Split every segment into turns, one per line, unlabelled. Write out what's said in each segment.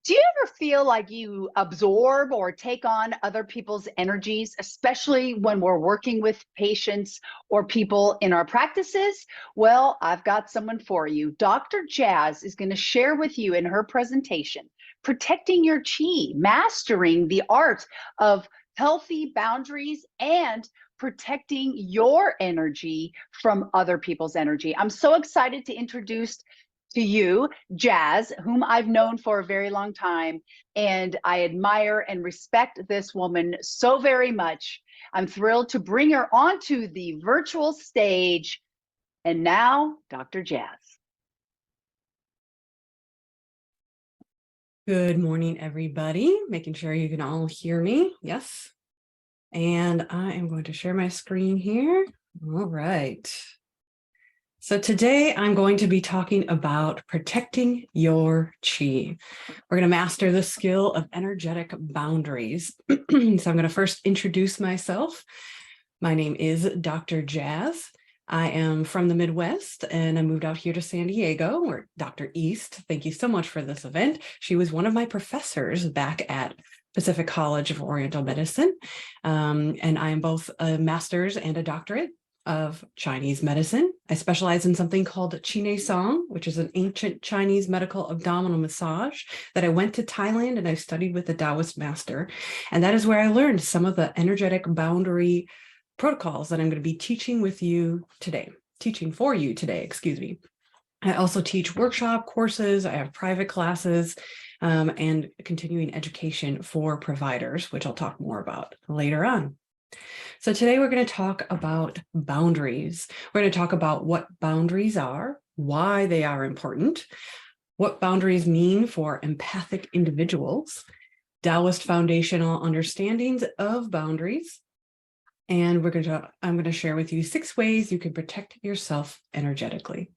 Do you ever feel like you absorb or take on other people's energies, especially when we're working with patients or people in our practices? Well, I've got someone for you. Dr. Jazz is going to share with you in her presentation, Protecting Your Chi, Mastering the Art of Healthy Boundaries and Protecting Your Energy from other people's energy. I'm so excited to introduce to you Jazz, whom I've known for a very long time, and I admire and respect this woman so very much. I'm thrilled to bring her onto the virtual stage. And now, Dr. Jazz.
Good morning, everybody. Making sure you can all hear me. Yes. And I am going to share my screen here. All right. So today I'm going to be talking about protecting your chi. We're going to master the skill of energetic boundaries. So I'm going to first introduce myself. My name is Dr. Jazz. I am from the Midwest and I moved out here to San Diego, where Dr. East, thank you so much for this event. She was one of my professors back at Pacific College of Oriental Medicine. And I am both a master's and a doctorate of Chinese medicine. I specialize in something called Qine Song, which is an ancient Chinese medical abdominal massage that I went to Thailand and I studied with a Taoist master. And that is where I learned some of the energetic boundary protocols that I'm going to be teaching for you today, excuse me. I also teach workshop courses. I have private classes and continuing education for providers, which I'll talk more about later on. So today we're going to talk about boundaries. We're going to talk about what boundaries are, why they are important, what boundaries mean for empathic individuals, Taoist foundational understandings of boundaries, and I'm going to share with you 6 ways you can protect yourself energetically.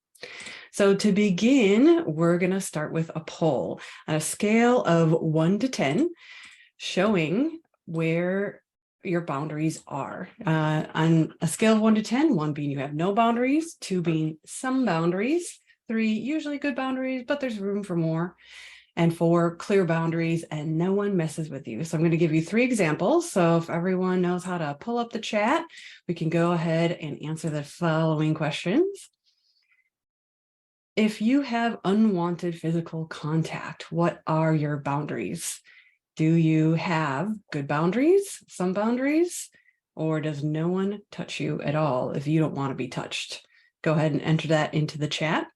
So to begin, we're going to start with a poll on a scale of 1 to 10, showing where your boundaries are. On a scale of 1 to 10, 1 being you have no boundaries, 2 being some boundaries, 3 usually good boundaries, but there's room for more, and 4 clear boundaries and no one messes with you. So I'm going to give you 3 examples. So if everyone knows how to pull up the chat, we can go ahead and answer the following questions. If you have unwanted physical contact, what are your boundaries? Do you have good boundaries, some boundaries, or does no one touch you at all if you don't want to be touched? Go ahead and enter that into the chat.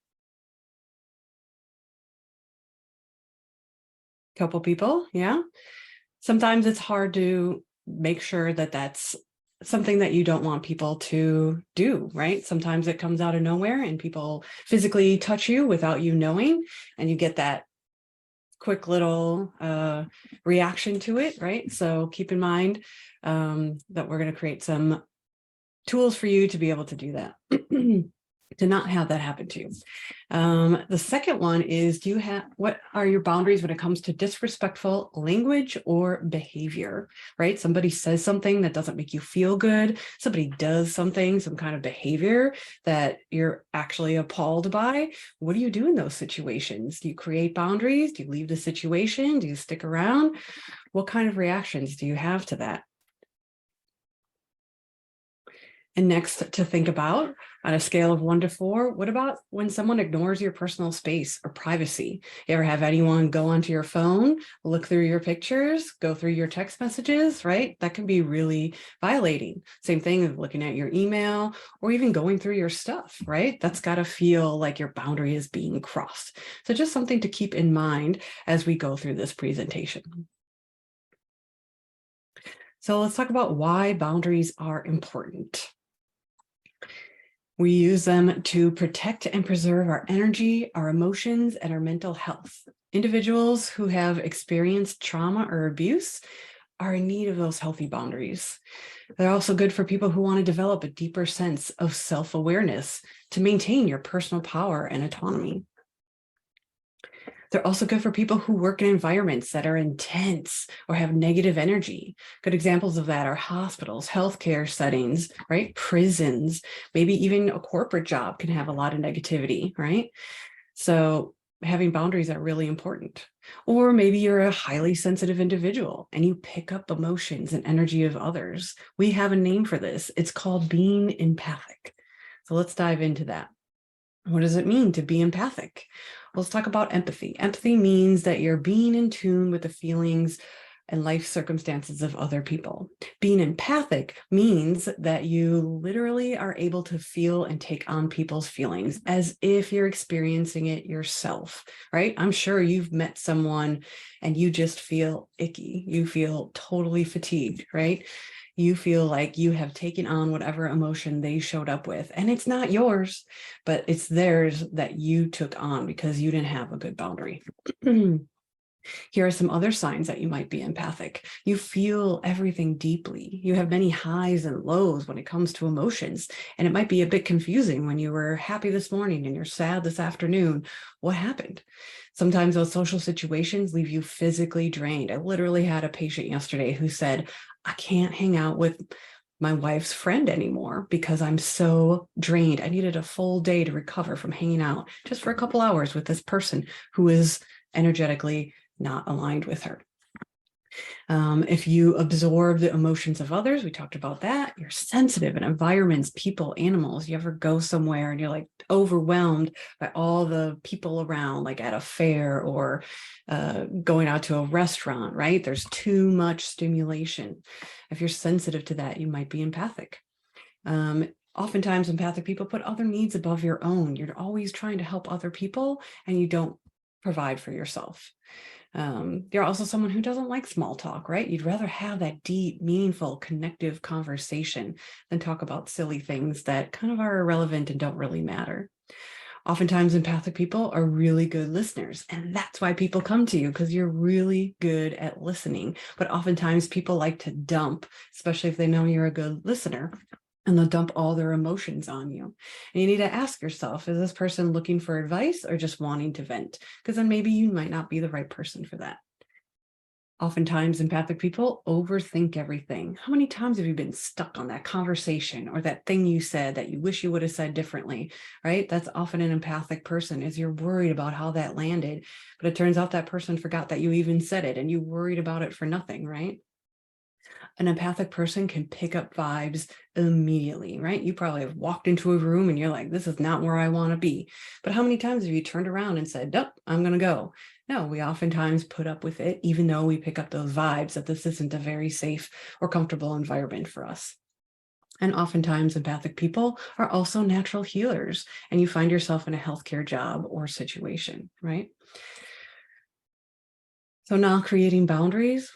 Couple people, yeah. Sometimes it's hard to make sure that that's something that you don't want people to do, right? Sometimes it comes out of nowhere and people physically touch you without you knowing, and you get that quick little reaction to it, right? So keep in mind that we're going to create some tools for you to be able to do that. To not have that happen to you. The second one is, what are your boundaries when it comes to disrespectful language or behavior, right? Somebody says something that doesn't make you feel good. Somebody does something, some kind of behavior that you're actually appalled by. What do you do in those situations? Do you create boundaries? Do you leave the situation? Do you stick around? What kind of reactions do you have to that? And next, to think about on a scale of 1 to 4, what about when someone ignores your personal space or privacy? You ever have anyone go onto your phone, look through your pictures, go through your text messages, right? That can be really violating. Same thing as looking at your email or even going through your stuff, right? That's got to feel like your boundary is being crossed. So just something to keep in mind as we go through this presentation. So let's talk about why boundaries are important. We use them to protect and preserve our energy, our emotions, and our mental health. Individuals who have experienced trauma or abuse are in need of those healthy boundaries. They're also good for people who want to develop a deeper sense of self-awareness to maintain your personal power and autonomy. They're also good for people who work in environments that are intense or have negative energy. Good examples of that are hospitals, healthcare settings, right? Prisons, maybe even a corporate job can have a lot of negativity, right? So having boundaries are really important. Or maybe you're a highly sensitive individual and you pick up emotions and energy of others. We have a name for this. It's called being empathic. So let's dive into that. What does it mean to be empathic? Let's talk about empathy. Empathy means that you're being in tune with the feelings and life circumstances of other people. Being empathic means that you literally are able to feel and take on people's feelings as if you're experiencing it yourself, right? I'm sure you've met someone and you just feel icky. You feel totally fatigued, right? You feel like you have taken on whatever emotion they showed up with, and it's not yours, but it's theirs that you took on because you didn't have a good boundary. Here are some other signs that you might be empathic. You feel everything deeply. You have many highs and lows when it comes to emotions. And it might be a bit confusing when you were happy this morning and you're sad this afternoon. What happened? Sometimes those social situations leave you physically drained. I literally had a patient yesterday who said, I can't hang out with my wife's friend anymore because I'm so drained. I needed a full day to recover from hanging out just for a couple hours with this person who is energetically not aligned with her. If you absorb the emotions of others, we talked about that. You're sensitive in environments, people, animals. You ever go somewhere and you're like overwhelmed by all the people around, like at a fair or going out to a restaurant, right? There's too much stimulation. If you're sensitive to that, you might be empathic. Oftentimes empathic people put other needs above your own. You're always trying to help other people and you don't provide for yourself. You're also someone who doesn't like small talk, right? You'd rather have that deep, meaningful, connective conversation than talk about silly things that kind of are irrelevant and don't really matter. Oftentimes empathic people are really good listeners, and that's why people come to you, because you're really good at listening. But oftentimes people like to dump, especially if they know you're a good listener, and they'll dump all their emotions on you. And you need to ask yourself, is this person looking for advice or just wanting to vent? Because then maybe you might not be the right person for that. Oftentimes empathic people overthink everything. How many times have you been stuck on that conversation or that thing you said that you wish you would have said differently, right? That's often an empathic person, is you're worried about how that landed, but it turns out that person forgot that you even said it and you worried about it for nothing, right? An empathic person can pick up vibes immediately, right? You probably have walked into a room and you're like, this is not where I want to be. But how many times have you turned around and said, nope, I'm going to go? No, we oftentimes put up with it, even though we pick up those vibes that this isn't a very safe or comfortable environment for us. And oftentimes empathic people are also natural healers, and you find yourself in a healthcare job or situation, right? So now creating boundaries,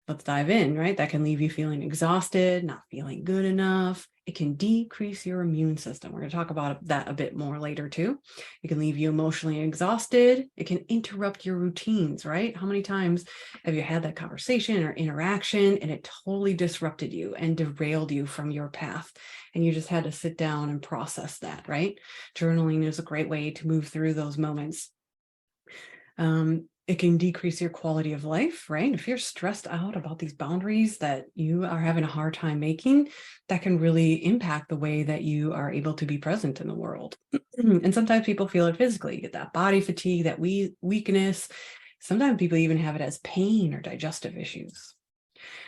let's dive in, right? That can leave you feeling exhausted, not feeling good enough. It can decrease your immune system. We're going to talk about that a bit more later too. It can leave you emotionally exhausted. It can interrupt your routines, right? How many times have you had that conversation or interaction and it totally disrupted you and derailed you from your path? And you just had to sit down and process that, right? Journaling is a great way to move through those moments. It can decrease your quality of life, right? If you're stressed out about these boundaries that you are having a hard time making, that can really impact the way that you are able to be present in the world. And sometimes people feel it physically. You get that body fatigue, that weakness. Sometimes people even have it as pain or digestive issues.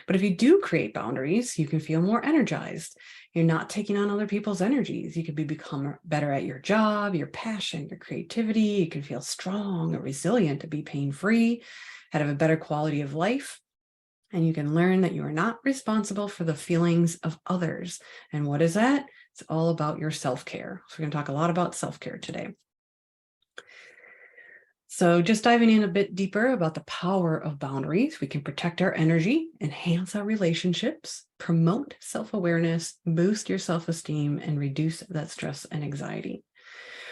But if you do create boundaries, you can feel more energized. You're not taking on other people's energies. You can become better at your job, your passion, your creativity. You can feel strong or resilient to be pain-free, have a better quality of life. And you can learn that you are not responsible for the feelings of others. And what is that? It's all about your self-care. So we're going to talk a lot about self-care today. So just diving in a bit deeper about the power of boundaries, we can protect our energy, enhance our relationships, promote self-awareness, boost your self-esteem, and reduce that stress and anxiety.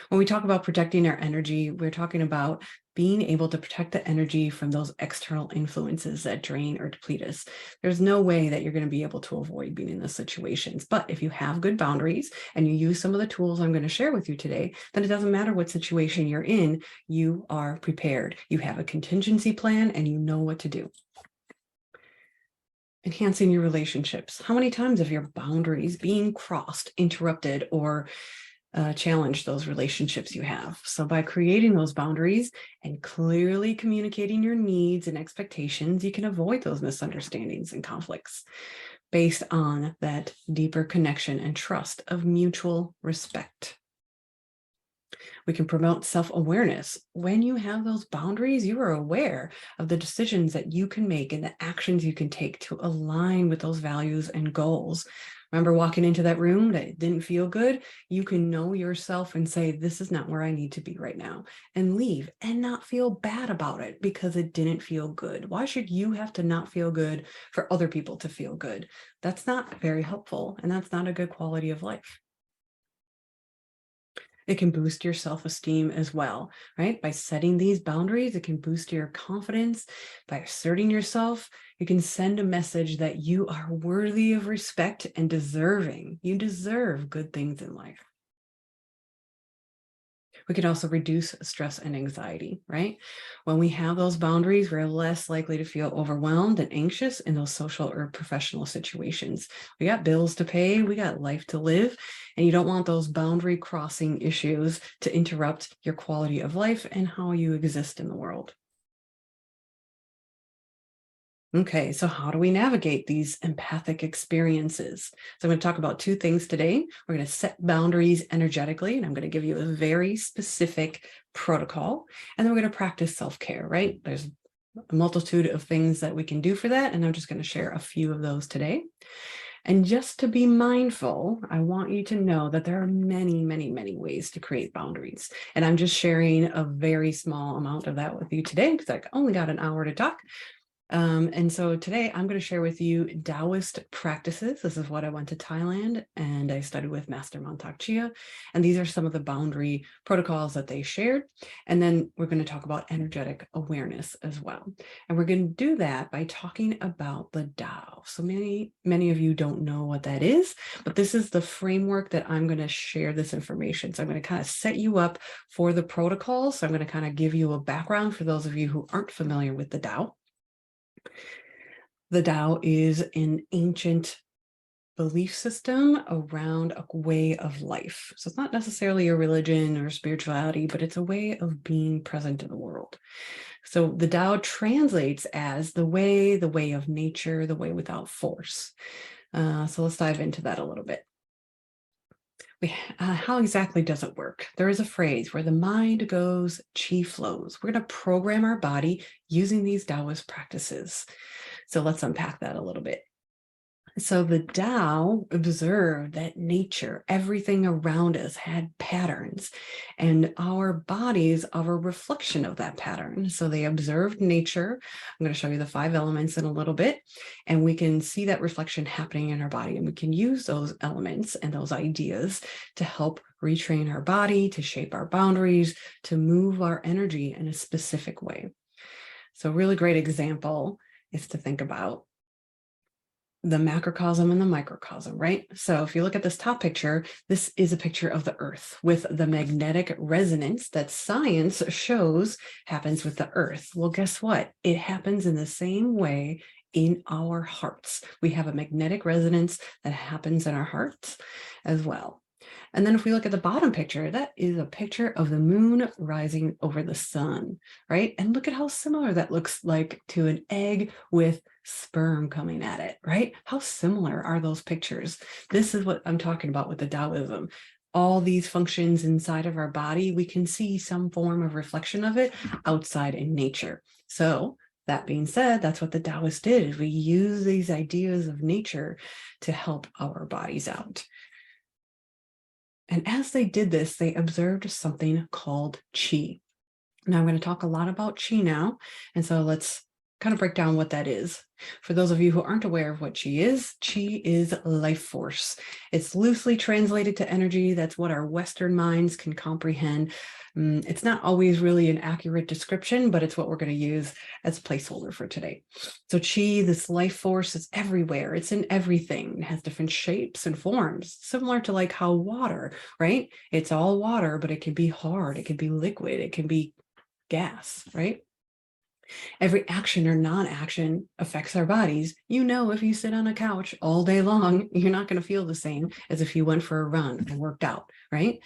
When we talk about protecting our energy, we're talking about being able to protect the energy from those external influences that drain or deplete us. There's no way that you're going to be able to avoid being in those situations. But if you have good boundaries and you use some of the tools I'm going to share with you today, then it doesn't matter what situation you're in, you are prepared. You have a contingency plan and you know what to do. Enhancing your relationships. How many times have your boundaries being crossed, interrupted, or challenge those relationships you have. So by creating those boundaries and clearly communicating your needs and expectations, you can avoid those misunderstandings and conflicts based on that deeper connection and trust of mutual respect. We can promote self-awareness. When you have those boundaries, you are aware of the decisions that you can make and the actions you can take to align with those values and goals. Remember walking into that room that didn't feel good? You can know yourself and say, this is not where I need to be right now, and leave and not feel bad about it because it didn't feel good. Why should you have to not feel good for other people to feel good? That's not very helpful, and that's not a good quality of life. It can boost your self-esteem as well, right? By setting these boundaries, it can boost your confidence. By asserting yourself, you can send a message that you are worthy of respect and deserving. You deserve good things in life. We can also reduce stress and anxiety, right? When we have those boundaries, we're less likely to feel overwhelmed and anxious in those social or professional situations. We got bills to pay, we got life to live, and you don't want those boundary crossing issues to interrupt your quality of life and how you exist in the world. Okay, so how do we navigate these empathic experiences? So I'm going to talk about two things today. We're going to set boundaries energetically, and I'm going to give you a very specific protocol. And then we're going to practice self-care, right? There's a multitude of things that we can do for that, and I'm just going to share a few of those today. And just to be mindful, I want you to know that there are many, many, many ways to create boundaries. And I'm just sharing a very small amount of that with you today because I only got an hour to talk. And so today I'm going to share with you Taoist practices. This is what I went to Thailand and I studied with Master Mantak Chia. And these are some of the boundary protocols that they shared. And then we're going to talk about energetic awareness as well. And we're going to do that by talking about the Tao. So many of you don't know what that is, but this is the framework that I'm going to share this information. So I'm going to kind of set you up for the protocols. So I'm going to kind of give you a background for those of you who aren't familiar with the Tao. The Tao is an ancient belief system around a way of life. So it's not necessarily a religion or spirituality, but it's a way of being present in the world. So the Tao translates as the way of nature, the way without force. So let's dive into that a little bit. How exactly does it work? There is a phrase where the mind goes, chi flows. We're going to program our body using these Taoist practices. So let's unpack that a little bit. So the Tao observed that nature, everything around us had patterns, and our bodies are a reflection of that pattern. So they observed nature. I'm going to show you the 5 elements in a little bit, and we can see that reflection happening in our body, and we can use those elements and those ideas to help retrain our body, to shape our boundaries, to move our energy in a specific way. So a really great example is to think about the macrocosm and the microcosm, right? So if you look at this top picture, this is a picture of the Earth with the magnetic resonance that science shows happens with the Earth. Well, guess what? It happens in the same way in our hearts. We have a magnetic resonance that happens in our hearts as well. And then if we look at the bottom picture, that is a picture of the moon rising over the sun, right? And look at how similar that looks like to an egg with sperm coming at it, right? How similar are those pictures? This is what I'm talking about with the Taoism. All these functions inside of our body, we can see some form of reflection of it outside in nature. So that being said, that's what the Taoists did. We use these ideas of nature to help our bodies out. And as they did this, they observed something called qi. Now I'm going to talk a lot about qi now. And so let's kind of break down what that is. For those of you who aren't aware of what qi is life force. It's loosely translated to energy. That's what our Western minds can comprehend. It's not always really an accurate description, but it's what we're going to use as a placeholder for today. So qi, this life force, is everywhere. It's in everything. It has different shapes and forms, similar to like how water, right? It's all water, but it can be hard. It can be liquid. It can be gas, right? Every action or non-action affects our bodies. You know, if you sit on a couch all day long, you're not going to feel the same as if you went for a run and worked out, right?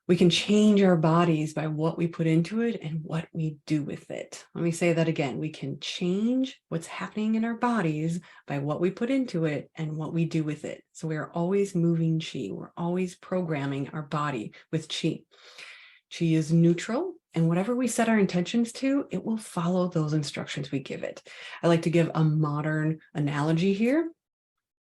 We can change our bodies by what we put into it and what we do with it. Let me say that again. We can change what's happening in our bodies by what we put into it and what we do with it. So we are always moving chi. We're always programming our body with chi. Chi is neutral, and whatever we set our intentions to, it will follow those instructions we give it. I like to give a modern analogy here.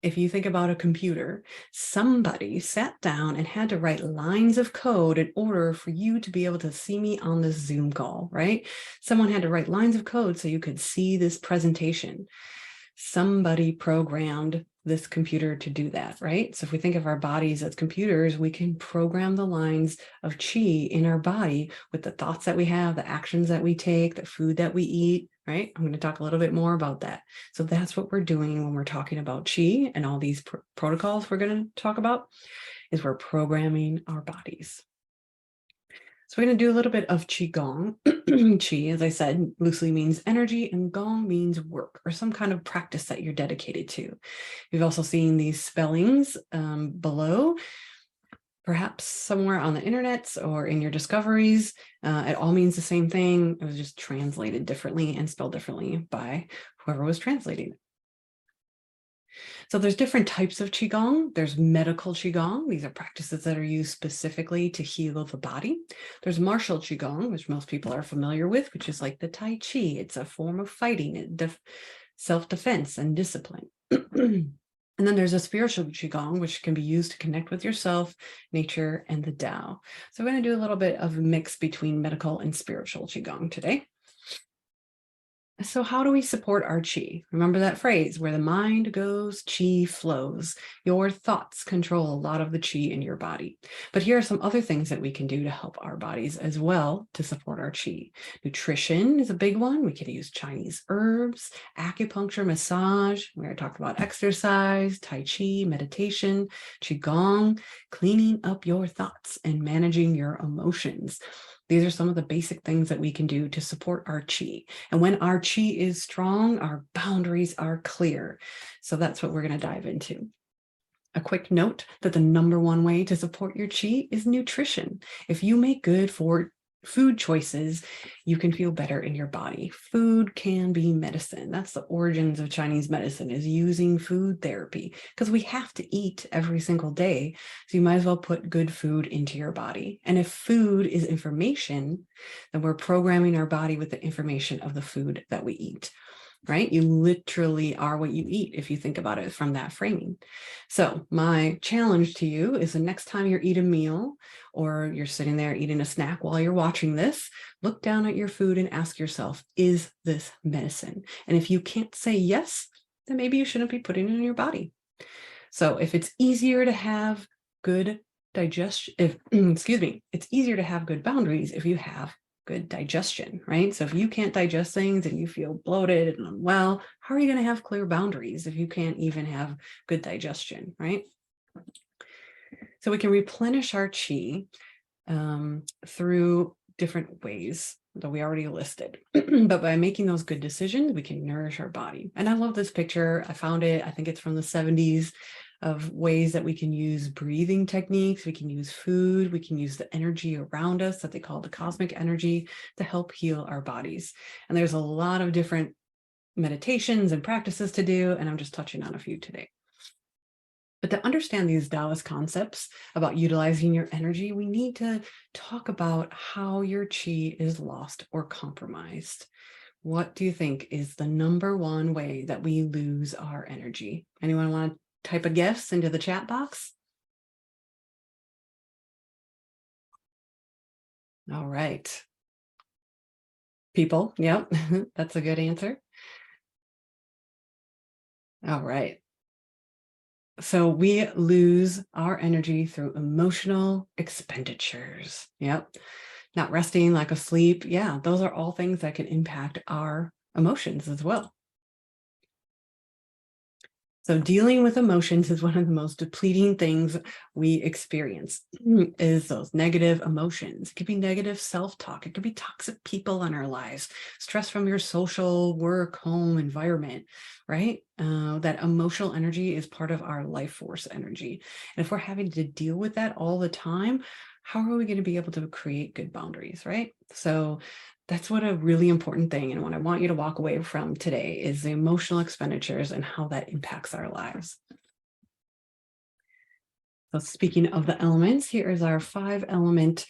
If you think about a computer, somebody sat down and had to write lines of code in order for you to be able to see me on this Zoom call, right? Someone had to write lines of code so you could see this presentation. Somebody programmed this computer to do that, right? So if we think of our bodies as computers, we can program the lines of chi in our body with the thoughts that we have, the actions that we take, the food that we eat, right? I'm going to talk a little bit more about that. So that's what we're doing when we're talking about chi and all these protocols we're going to talk about, is we're programming our bodies. So we're going to do a little bit of Qigong. Qi, as I said, loosely means energy, and Gong means work or some kind of practice that you're dedicated to. You've also seen these spellings below, perhaps somewhere on the internet or in your discoveries. It all means the same thing. It was just translated differently and spelled differently by whoever was translating it. So there's different types of Qigong. There's medical Qigong. These are practices that are used specifically to heal the body. There's martial Qigong, which most people are familiar with, which is like the Tai Chi. It's a form of fighting, self-defense and discipline. And then there's a spiritual Qigong, which can be used to connect with yourself, nature, and the Tao. So we're going to do a little bit of a mix between medical and spiritual Qigong today. So how do we support our chi? Remember that phrase, where the mind goes, chi flows. Your thoughts control a lot of the chi in your body. But here are some other things that we can do to help our bodies as well to support our chi. Nutrition is a big one. We can use Chinese herbs, acupuncture, massage. We already talked about exercise, Tai Chi, meditation, Qigong, cleaning up your thoughts and managing your emotions. These are some of the basic things that we can do to support our chi. And when our chi is strong, our boundaries are clear. So that's what we're going to dive into. A quick note that the #1 way to support your chi is nutrition. If you make good food choices, you can feel better in your body. Food can be medicine. That's the origins of Chinese medicine, is using food therapy, because we have to eat every single day. So you might as well put good food into your body. And if food is information, then we're programming our body with the information of the food that we eat. Right? You literally are what you eat if you think about it from that framing. So my challenge to you is the next time you eat a meal or you're sitting there eating a snack while you're watching this, look down at your food and ask yourself, is this medicine? And if you can't say yes, then maybe you shouldn't be putting it in your body. So if it's easier to have good digestion, it's easier to have good boundaries if you have good digestion, right? So if you can't digest things and you feel bloated and unwell, how are you going to have clear boundaries if you can't even have good digestion, right? So we can replenish our chi through different ways that we already listed. But by making those good decisions, we can nourish our body. And I love this picture. I found it, I think it's from the 70s, of ways that we can use breathing techniques, we can use food, we can use the energy around us that they call the cosmic energy to help heal our bodies. And there's a lot of different meditations and practices to do, and I'm just touching on a few today. But to understand these Taoist concepts about utilizing your energy, we need to talk about how your chi is lost or compromised. What do you think is the #1 way that we lose our energy? Anyone want to type a guess into the chat box? All right. People, yep, that's a good answer. All right. So we lose our energy through emotional expenditures. Yep. Not resting, lack of sleep. Yeah, those are all things that can impact our emotions as well. So dealing with emotions is one of the most depleting things we experience, is those negative emotions. It could be negative self-talk. It could be toxic people in our lives, stress from your social, work, home environment, right? That emotional energy is part of our life force energy. And if we're having to deal with that all the time, how are we going to be able to create good boundaries, right? So that's what a really important thing, and what I want you to walk away from today is the emotional expenditures and how that impacts our lives. So speaking of the elements, here is our 5-element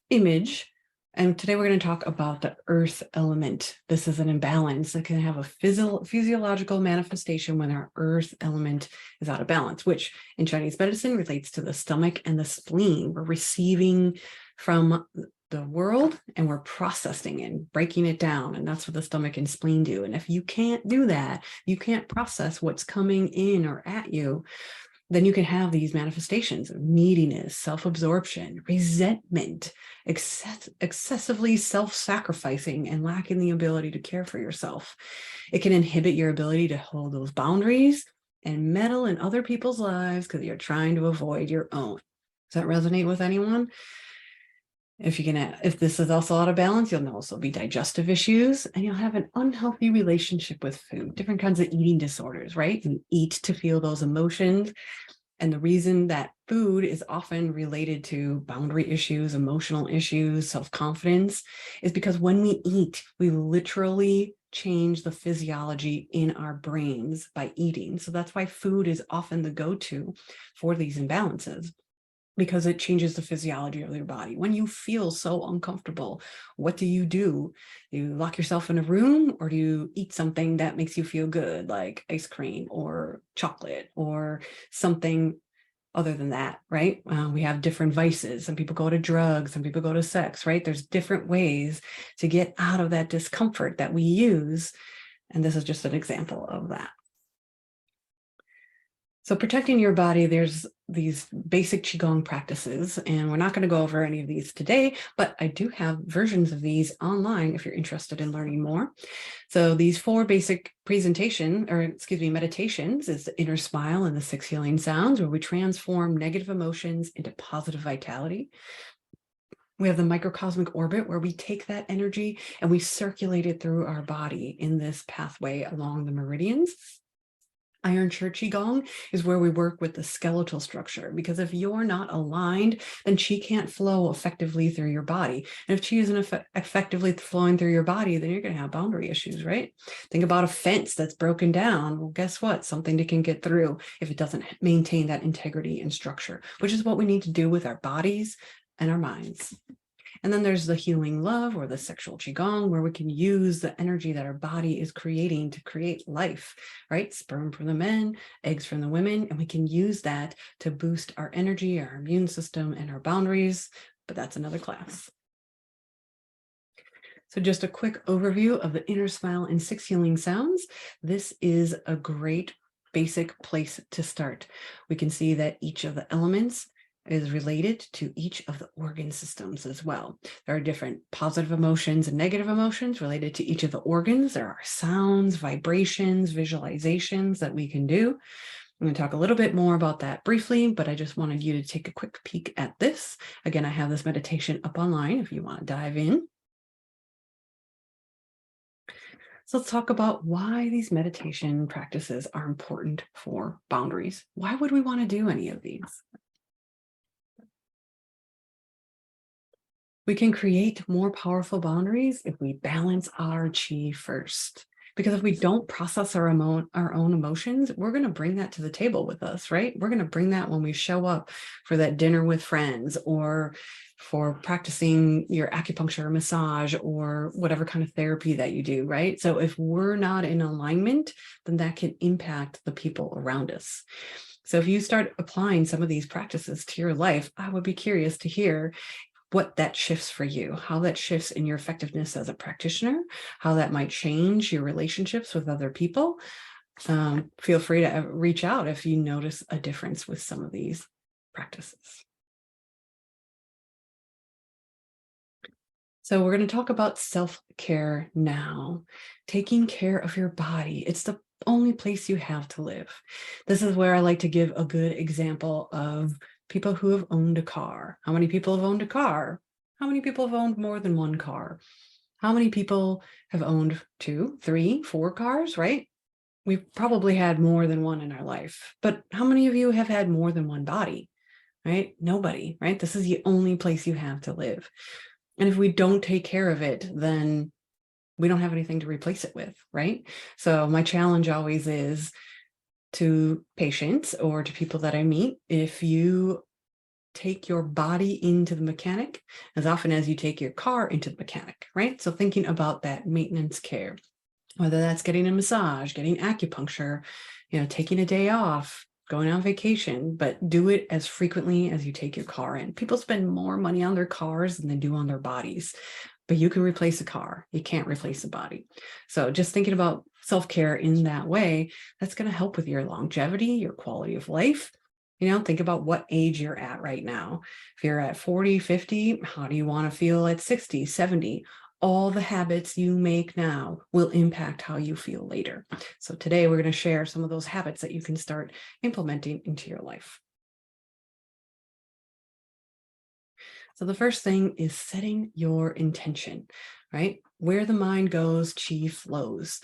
image. And today we're going to talk about the earth element. This is an imbalance that can have a physiological manifestation when our earth element is out of balance, which in Chinese medicine relates to the stomach and the spleen. We're receiving from the world and we're processing and breaking it down. And that's what the stomach and spleen do. And if you can't do that, you can't process what's coming in or at you, then you can have these manifestations of neediness, self-absorption, resentment, excessively self-sacrificing, and lacking the ability to care for yourself. It can inhibit your ability to hold those boundaries and meddle in other people's lives because you're trying to avoid your own. Does that resonate with anyone? If this is also out of balance, you'll also be digestive issues, and you'll have an unhealthy relationship with food, different kinds of eating disorders, right? You eat to feel those emotions. And the reason that food is often related to boundary issues, emotional issues, self-confidence is because when we eat, we literally change the physiology in our brains by eating. So that's why food is often the go-to for these imbalances, because it changes the physiology of your body. When you feel so uncomfortable, what do? You lock yourself in a room, or do you eat something that makes you feel good, like ice cream or chocolate or something other than that, right? We have different vices. Some people go to drugs, some people go to sex, right? There's different ways to get out of that discomfort that we use. And this is just an example of that. So protecting your body, there's these basic Qigong practices, and we're not going to go over any of these today, but I do have versions of these online if you're interested in learning more. So these 4 basic meditations is the inner smile and the 6 healing sounds, where we transform negative emotions into positive vitality. We have the microcosmic orbit, where we take that energy and we circulate it through our body in this pathway along the meridians. Iron Church Qigong is where we work with the skeletal structure, because if you're not aligned, then Qi can't flow effectively through your body. And if Qi isn't effectively flowing through your body, then you're going to have boundary issues, right? Think about a fence that's broken down. Well, guess what? Something that can get through if it doesn't maintain that integrity and structure, which is what we need to do with our bodies and our minds. And then there's the healing love, or the sexual Qigong, where we can use the energy that our body is creating to create life, right? Sperm from the men, eggs from the women, and we can use that to boost our energy, our immune system, and our boundaries, but that's another class. So just a quick overview of the inner smile and 6 healing sounds. This is a great basic place to start. We can see that each of the elements is related to each of the organ systems as well. There are different positive emotions and negative emotions related to each of the organs. There are sounds, vibrations, visualizations that we can do. I'm going to talk a little bit more about that briefly, but I just wanted you to take a quick peek at this. Again, I have this meditation up online if you want to dive in. So let's talk about why these meditation practices are important for boundaries. Why would we want to do any of these? We can create more powerful boundaries if we balance our Qi first. Because if we don't process our own emotions, we're going to bring that to the table with us, right? We're going to bring that when we show up for that dinner with friends, or for practicing your acupuncture or massage, or whatever kind of therapy that you do, right? So if we're not in alignment, then that can impact the people around us. So if you start applying some of these practices to your life, I would be curious to hear what that shifts for you, how that shifts in your effectiveness as a practitioner, how that might change your relationships with other people. Feel free to reach out if you notice a difference with some of these practices. So we're going to talk about self-care now. Taking care of your body. It's the only place you have to live. This is where I like to give a good example of people who have owned a car. How many people have owned a car? How many people have owned more than one car? How many people have owned 2, 3, 4 cars, right? We've probably had more than one in our life, but how many of you have had more than one body, right? Nobody, right? This is the only place you have to live. And if we don't take care of it, then we don't have anything to replace it with, right? So my challenge always is to patients or to people that I meet, if you take your body into the mechanic as often as you take your car into the mechanic, right? So thinking about that maintenance care, whether that's getting a massage, getting acupuncture, taking a day off, going on vacation, but do it as frequently as you take your car in. People spend more money on their cars than they do on their bodies, but you can replace a car. You can't replace a body. So just thinking about self-care in that way, that's going to help with your longevity, your quality of life. Think about what age you're at right now. If you're at 40, 50, how do you want to feel at 60, 70? All the habits you make now will impact how you feel later. So today we're going to share some of those habits that you can start implementing into your life. So the first thing is setting your intention, right? Where the mind goes, chi flows.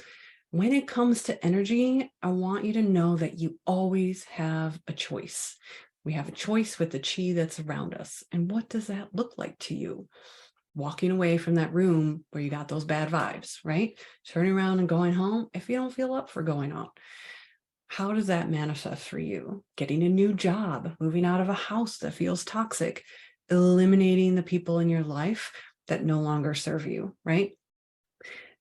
When it comes to energy, I want you to know that you always have a choice. We have a choice with the chi that's around us. And what does that look like to you? Walking away from that room where you got those bad vibes, right? Turning around and going home if you don't feel up for going out. How does that manifest for you? Getting a new job, moving out of a house that feels toxic, eliminating the people in your life that no longer serve you, right?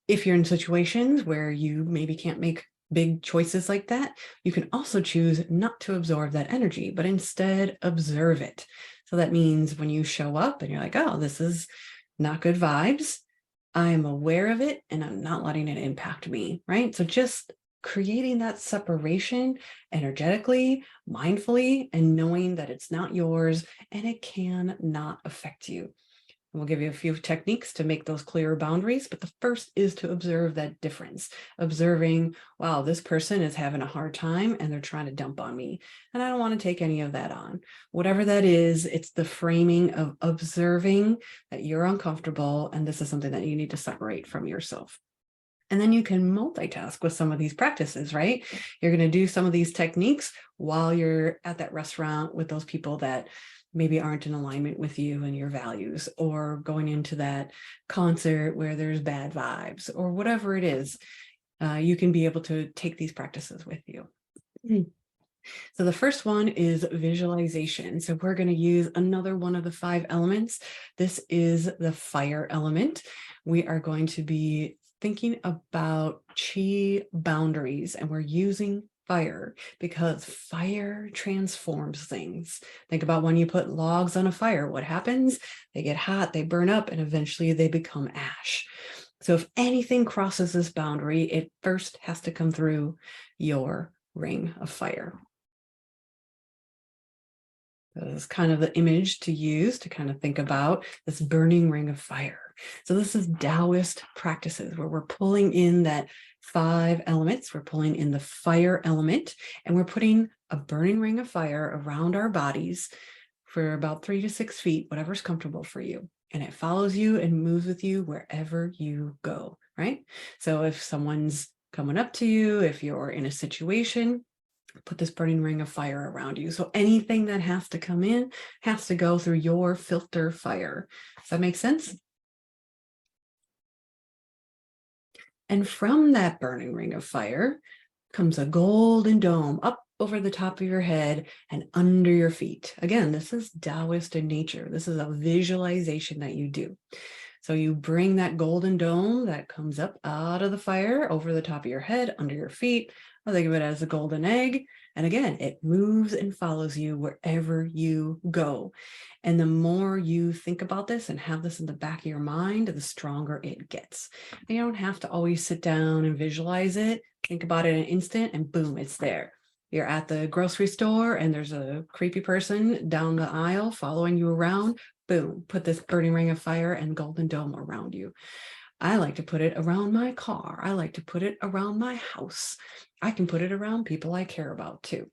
If you're in situations where you maybe can't make big choices like that, you can also choose not to absorb that energy, but instead observe it. So that means when you show up and you're like, oh, this is not good vibes, I'm aware of it and I'm not letting it impact me, right? So just creating that separation energetically, mindfully, and knowing that it's not yours and it can not affect you. And we'll give you a few techniques to make those clearer boundaries, but the first is to observe that difference. Observing, wow, this person is having a hard time and they're trying to dump on me, and I don't want to take any of that on. Whatever that is, it's the framing of observing that you're uncomfortable and this is something that you need to separate from yourself. And then you can multitask with some of these practices, right? You're going to do some of these techniques while you're at that restaurant with those people that maybe aren't in alignment with you and your values, or going into that concert where there's bad vibes, or whatever it is. You can be able to take these practices with you. So the first one is visualization. So we're going to use another one of the 5 elements. This is the fire element. We are going to be thinking about chi boundaries, and we're using fire because fire transforms things. Think about when you put logs on a fire, what happens? They get hot, they burn up, and eventually they become ash. So if anything crosses this boundary, it first has to come through your ring of fire. This is kind of the image to use to kind of think about this burning ring of fire. So this is Taoist practices where we're pulling in that 5 elements. We're pulling in the fire element, and we're putting a burning ring of fire around our bodies for about 3 to 6 feet, whatever's comfortable for you. And it follows you and moves with you wherever you go, right? So if someone's coming up to you, if you're in a situation, put this burning ring of fire around you. So anything that has to come in has to go through your filter fire. Does that make sense? And from that burning ring of fire comes a golden dome up over the top of your head and under your feet. Again, this is Taoist in nature. This is a visualization that you do. So you bring that golden dome that comes up out of the fire over the top of your head, under your feet. I think of it as a golden egg. And again, it moves and follows you wherever you go. And the more you think about this and have this in the back of your mind, the stronger it gets. And you don't have to always sit down and visualize it. Think about it in an instant and boom, it's there. You're at the grocery store and there's a creepy person down the aisle following you around. Boom, put this burning ring of fire and golden dome around you. I like to put it around my car. I like to put it around my house. I can put it around people I care about too.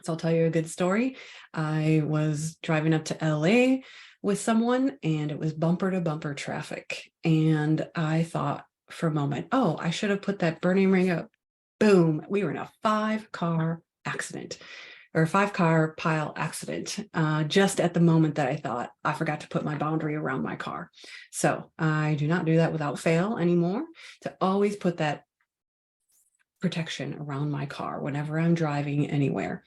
So I'll tell you a good story. I was driving up to L.A. with someone and it was bumper to bumper traffic. And I thought for a moment, oh, I should have put that burning ring up. Boom, we were in a 5-car accident or a 5-car pile accident just at the moment that I thought I forgot to put my boundary around my car. So I do not do that without fail anymore, to always put that protection around my car whenever I'm driving anywhere.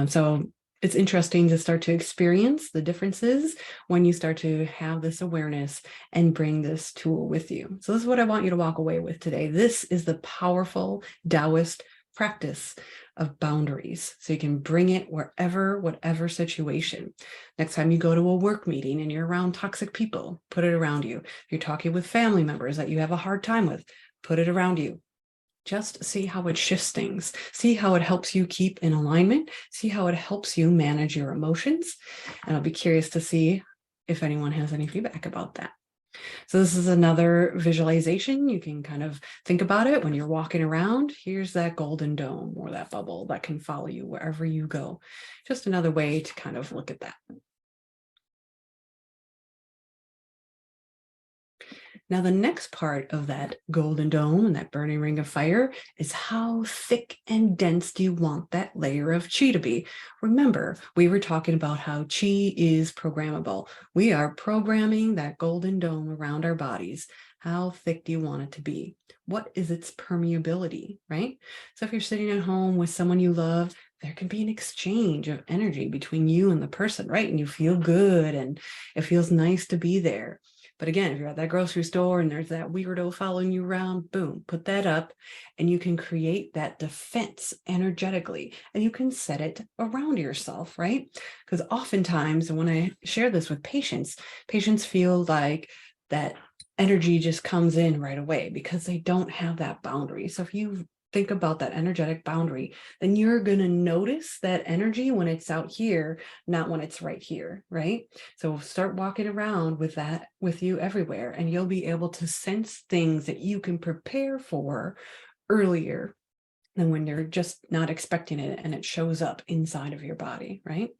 So it's interesting to start to experience the differences when you start to have this awareness and bring this tool with you. So this is what I want you to walk away with today. This is the powerful Taoist practice of boundaries. So you can bring it wherever, whatever situation. Next time you go to a work meeting and you're around toxic people, put it around you. If you're talking with family members that you have a hard time with, put it around you. Just see how it shifts things. See how it helps you keep in alignment. See how it helps you manage your emotions. And I'll be curious to see if anyone has any feedback about that. So this is another visualization. You can kind of think about it when you're walking around. Here's that golden dome or that bubble that can follow you wherever you go. Just another way to kind of look at that. Now, the next part of that golden dome and that burning ring of fire is how thick and dense do you want that layer of chi to be? Remember, we were talking about how chi is programmable. We are programming that golden dome around our bodies. How thick do you want it to be? What is its permeability, right? So if you're sitting at home with someone you love, there can be an exchange of energy between you and the person, right? And you feel good and it feels nice to be there. But again, if you're at that grocery store and there's that weirdo following you around, boom, put that up and you can create that defense energetically and you can set it around yourself, right? Because oftentimes when I share this with patients, patients feel like that energy just comes in right away because they don't have that boundary. So if you think about that energetic boundary, then you're going to notice that energy when it's out here, not when it's right here, right? So start walking around with that with you everywhere, and you'll be able to sense things that you can prepare for earlier than when you're just not expecting it and it shows up inside of your body, right?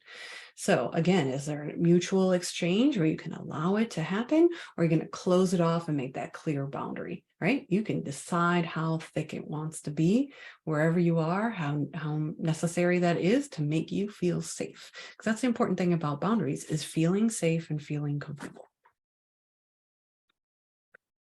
So again, is there a mutual exchange where you can allow it to happen, or are you going to close it off and make that clear boundary, right? You can decide how thick it wants to be wherever you are, how necessary that is to make you feel safe. Because that's the important thing about boundaries, is feeling safe and feeling comfortable.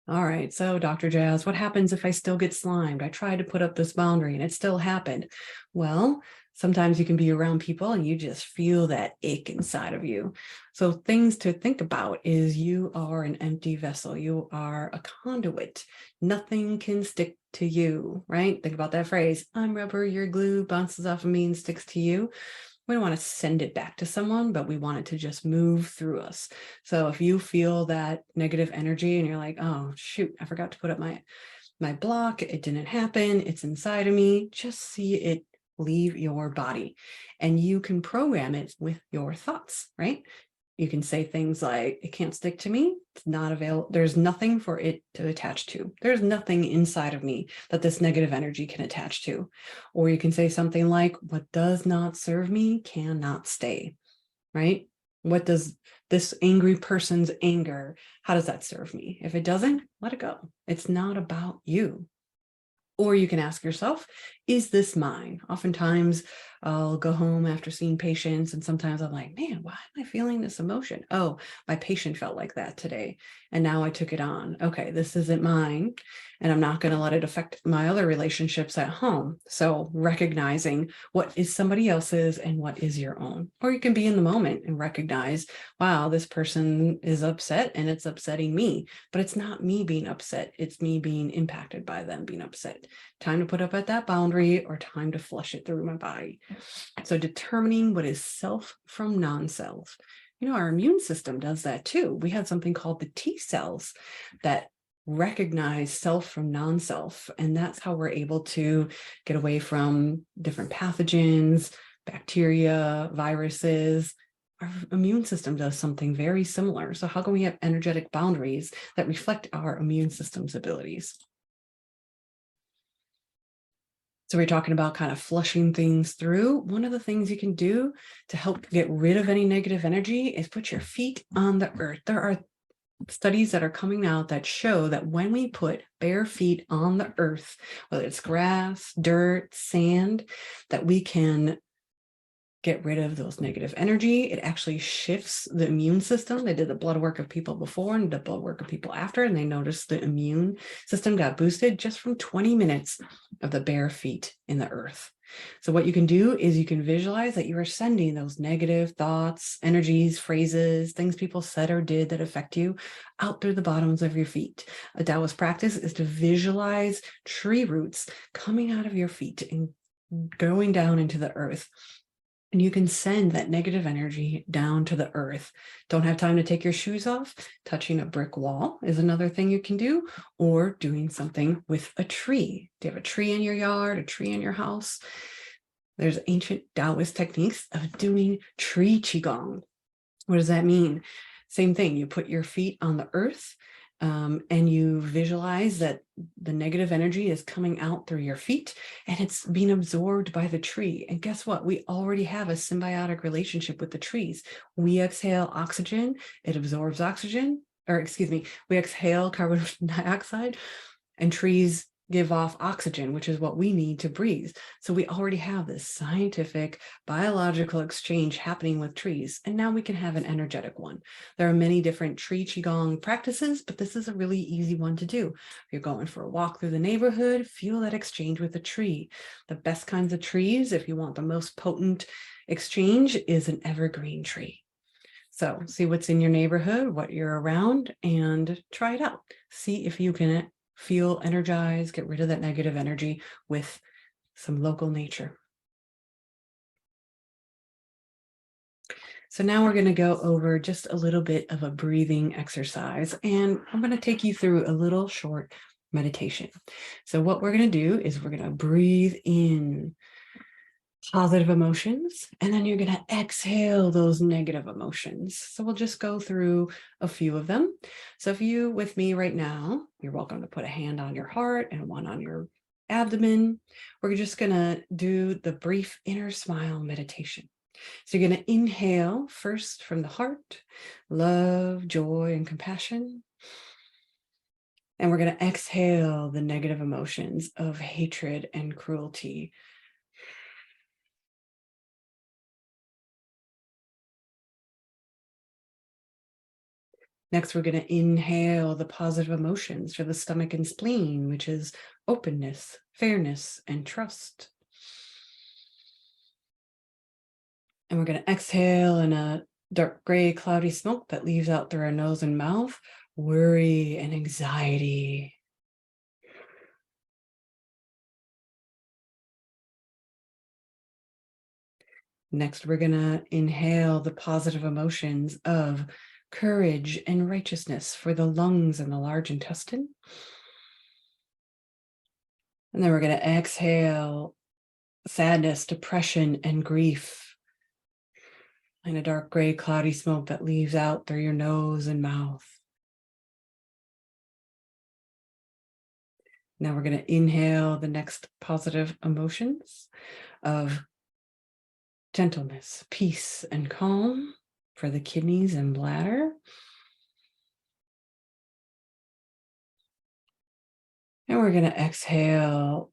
All right, so Dr. Jazz, what happens if I still get slimed? I tried to put up this boundary and it still happened. Well, sometimes you can be around people and you just feel that ache inside of you. So things to think about is you are an empty vessel. You are a conduit. Nothing can stick to you, right? Think about that phrase, I'm rubber, you're glue, bounces off of me and sticks to you. We don't want to send it back to someone, but we want it to just move through us. So if you feel that negative energy and you're like, oh, shoot, I forgot to put up my block. It didn't happen. It's inside of me. Just see it leave your body, and you can program it with your thoughts, right? You can say things like, it can't stick to me. It's not available. There's nothing for it to attach to. There's nothing inside of me that this negative energy can attach to. Or you can say something like, what does not serve me cannot stay, right? What does this angry person's anger, how does that serve me? If it doesn't, let it go. It's not about you. Or you can ask yourself, is this mine? Oftentimes I'll go home after seeing patients and sometimes I'm like, man, why am I feeling this emotion? Oh, my patient felt like that today and now I took it on. Okay, this isn't mine and I'm not going to let it affect my other relationships at home. So recognizing what is somebody else's and what is your own. Or you can be in the moment and recognize, wow, this person is upset and it's upsetting me, but it's not me being upset. It's me being impacted by them being upset. Time to put up at that boundary or time to flush it through my body. So determining what is self from non-self. You know, our immune system does that too. We have something called the T cells that recognize self from non-self. And that's how we're able to get away from different pathogens, bacteria, viruses, our immune system does something very similar. So how can we have energetic boundaries that reflect our immune system's abilities? So we're talking about kind of flushing things through. One of the things you can do to help get rid of any negative energy is put your feet on the earth. There are studies that are coming out that show that when we put bare feet on the earth, whether it's grass, dirt, sand, that we can get rid of those negative energy. It actually shifts the immune system. They did the blood work of people before and the blood work of people after, and they noticed the immune system got boosted just from 20 minutes of the bare feet in the earth. So what you can do is you can visualize that you are sending those negative thoughts, energies, phrases, things people said or did that affect you out through the bottoms of your feet. A Taoist practice is to visualize tree roots coming out of your feet and going down into the earth. And you can send that negative energy down to the earth. Don't have time to take your shoes off? Touching a brick wall is another thing you can do, or doing something with a tree. Do you have a tree in your yard, a tree in your house? There's ancient Taoist techniques of doing tree qigong. What does that mean? Same thing. You put your feet on the earth, and you visualize that the negative energy is coming out through your feet and it's being absorbed by the tree. And guess what? We already have a symbiotic relationship with the trees. We exhale oxygen, it absorbs oxygen, or excuse me, we exhale carbon dioxide, and trees give off oxygen, which is what we need to breathe. So we already have this scientific, biological exchange happening with trees, and now we can have an energetic one. There are many different tree qigong practices, but this is a really easy one to do. If you're going for a walk through the neighborhood, feel that exchange with a tree. The best kinds of trees, if you want the most potent exchange, is an evergreen tree. So see what's in your neighborhood, what you're around, and try it out. See if you can feel energized, get rid of that negative energy with some local nature. So now we're going to go over just a little bit of a breathing exercise, and I'm going to take you through a little short meditation. So what we're going to do is we're going to breathe in positive emotions, and then you're going to exhale those negative emotions. So we'll just go through a few of them. So if you with me right now, you're welcome to put a hand on your heart and one on your abdomen. We're just going to do the brief inner smile meditation. So you're going to inhale first from the heart, love, joy, and compassion. And we're going to exhale the negative emotions of hatred and cruelty. Next, we're going to inhale the positive emotions for the stomach and spleen, which is openness, fairness, and trust. And we're going to exhale in a dark gray, cloudy smoke that leaves out through our nose and mouth, worry and anxiety. Next, we're going to inhale the positive emotions of courage and righteousness for the lungs and the large intestine. And then we're going to exhale sadness, depression, and grief in a dark gray, cloudy smoke that leaves out through your nose and mouth. Now we're going to inhale the next positive emotions of gentleness, peace, and calm for the kidneys and bladder. And we're going to exhale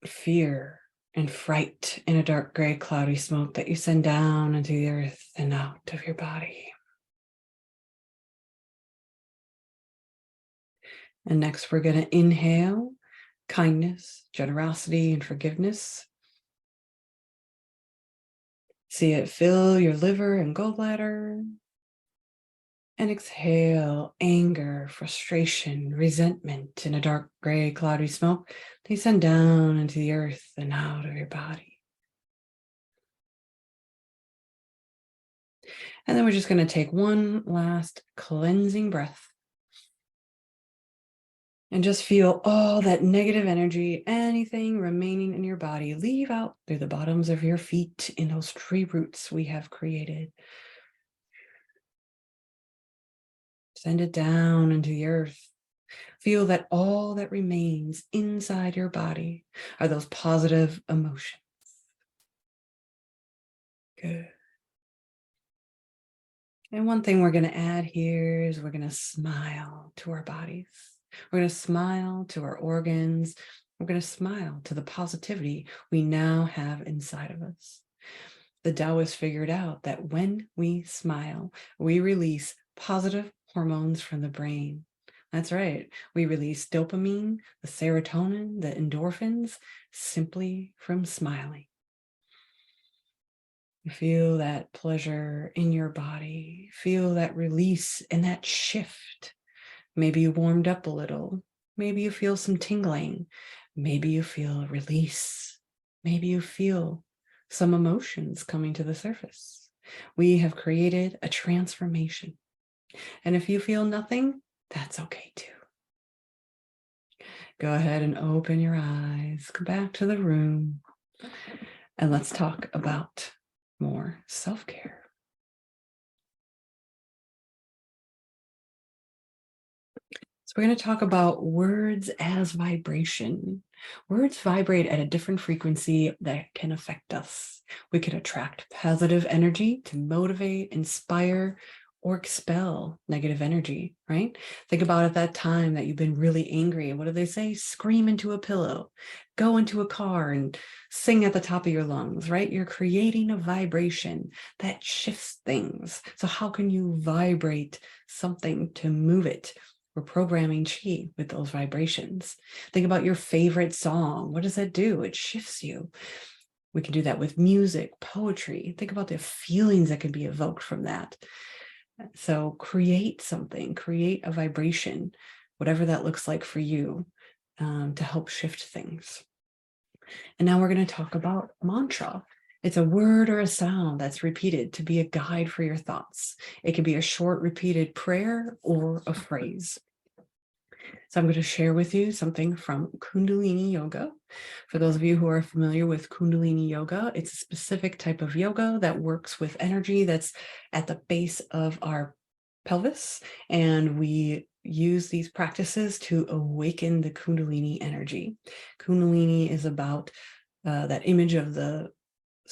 fear and fright in a dark gray, cloudy smoke that you send down into the earth and out of your body. And next, we're going to inhale kindness, generosity, and forgiveness. See it fill your liver and gallbladder. And exhale anger, frustration, resentment in a dark gray, cloudy smoke. They send down into the earth and out of your body. And then we're just going to take one last cleansing breath. And just feel all that negative energy, anything remaining in your body, leave out through the bottoms of your feet in those tree roots we have created. Send it down into the earth. Feel that all that remains inside your body are those positive emotions. Good. And one thing we're going to add here is we're going to smile to our bodies. We're going to smile to our organs. We're going to smile to the positivity we now have inside of us. The Taoists figured out that when we smile, we release positive hormones from the brain. That's right. We release dopamine, the serotonin, the endorphins, simply from smiling. Feel that pleasure in your body. Feel that release and that shift. Maybe you warmed up a little. Maybe you feel some tingling. Maybe you feel release. Maybe you feel some emotions coming to the surface. We have created a transformation. And if you feel nothing, that's okay too. Go ahead and open your eyes. Come back to the room. And let's talk about more self-care. So we're going to talk about words as vibration. Words vibrate at a different frequency that can affect us. We can attract positive energy to motivate, inspire, or expel negative energy, right? Think about at that time that you've been really angry. What do they say? Scream into a pillow, go into a car and sing at the top of your lungs, right? You're creating a vibration that shifts things. So how can you vibrate something to move it? We're programming chi with those vibrations. Think about your favorite song. What does that do? It shifts you. We can do that with music, poetry. Think about the feelings that can be evoked from that. So create something, create a vibration, whatever that looks like for you, to help shift things. And now we're going to talk about mantra. It's a word or a sound that's repeated to be a guide for your thoughts. It can be a short repeated prayer or a phrase. So I'm going to share with you something from Kundalini Yoga. For those of you who are familiar with Kundalini Yoga, it's a specific type of yoga that works with energy that's at the base of our pelvis. And we use these practices to awaken the Kundalini energy. Kundalini is about that image of the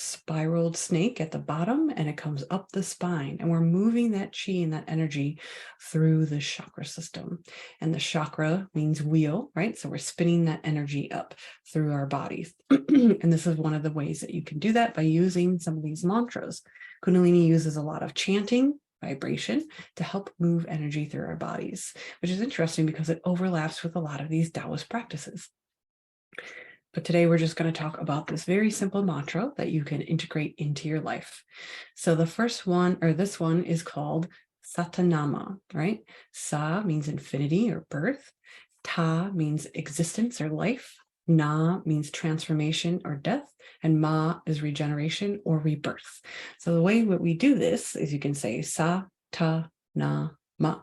spiraled snake at the bottom, and it comes up the spine, and we're moving that chi and that energy through the chakra system. And the chakra means wheel, right? So we're spinning that energy up through our bodies. And this is one of the ways that you can do that by using some of these mantras. Kundalini uses a lot of chanting, vibration, to help move energy through our bodies, which is interesting because it overlaps with a lot of these Taoist practices. But today we're just going to talk about this very simple mantra that you can integrate into your life. So the first one, or this one, is called Satanama, right? Sa means infinity or birth. Ta means existence or life. Na means transformation or death. And Ma is regeneration or rebirth. So the way that we do this is you can say Sa, Ta, Na, Ma.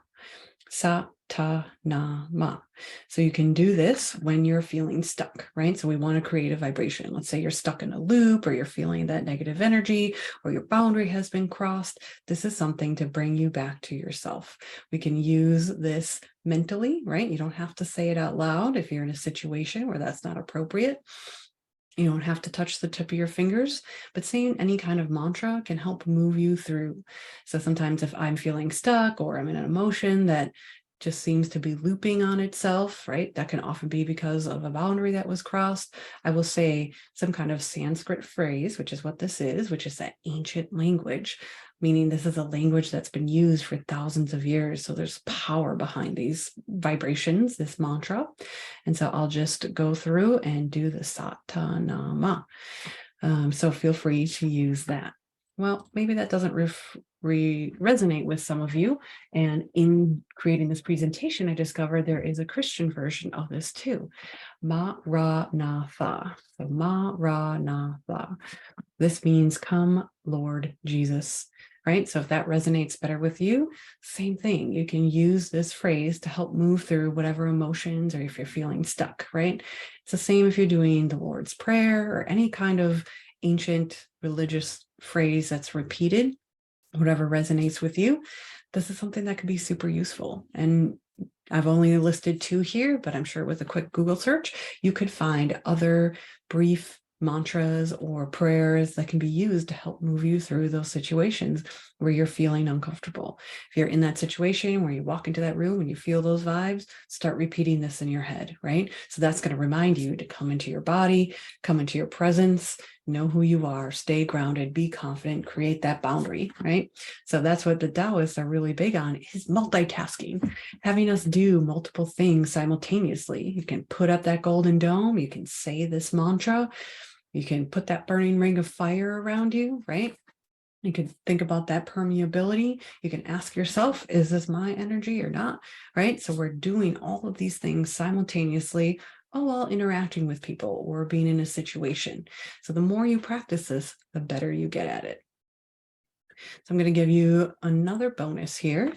Sa, ta, na, ma. So you can do this when you're feeling stuck, right? So we want to create a vibration. Let's say you're stuck in a loop, or you're feeling that negative energy, or your boundary has been crossed. This is something to bring you back to yourself. We can use this mentally, right? You don't have to say it out loud if you're in a situation where that's not appropriate. You don't have to touch the tip of your fingers, but saying any kind of mantra can help move you through. So sometimes if I'm feeling stuck or I'm in an emotion that just seems to be looping on itself, right? That can often be because of a boundary that was crossed. I will say some kind of Sanskrit phrase, which is what this is, which is that ancient language, meaning this is a language that's been used for thousands of years. So there's power behind these vibrations, this mantra. And so I'll just go through and do the Satanama. So feel free to use that. Well, maybe that doesn't resonate with some of you. And in creating this presentation, I discovered there is a Christian version of this too. Ma Ra Na Tha. So Ma Ra Na Tha. This means come, Lord Jesus. right? So if that resonates better with you, same thing. You can use this phrase to help move through whatever emotions or if you're feeling stuck, right? It's the same if you're doing the Lord's Prayer or any kind of ancient religious phrase that's repeated, whatever resonates with you. This is something that could be super useful. And I've only listed 2 here, but I'm sure with a quick Google search, you could find other brief mantras or prayers that can be used to help move you through those situations where you're feeling uncomfortable. If you're in that situation where you walk into that room and you feel those vibes, start repeating this in your head, right? So that's going to remind you to come into your body, come into your presence, know who you are, stay grounded, be confident, create that boundary, right? So that's what the Taoists are really big on, is multitasking, having us do multiple things simultaneously. You can put up that golden dome, you can say this mantra, you can put that burning ring of fire around you, right? You can think about that permeability. You can ask yourself, is this my energy or not, right? So we're doing all of these things simultaneously, all while interacting with people or being in a situation. So the more you practice this, the better you get at it. So I'm going to give you another bonus here,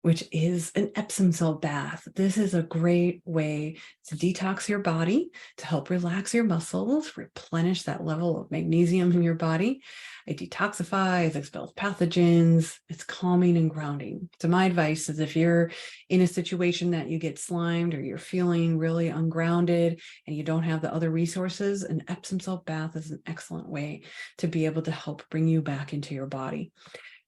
which is an Epsom salt bath. This is a great way to detox your body, to help relax your muscles, replenish that level of magnesium in your body. It detoxifies, expels pathogens, it's calming and grounding. So my advice is if you're in a situation that you get slimed or you're feeling really ungrounded and you don't have the other resources, an Epsom salt bath is an excellent way to be able to help bring you back into your body.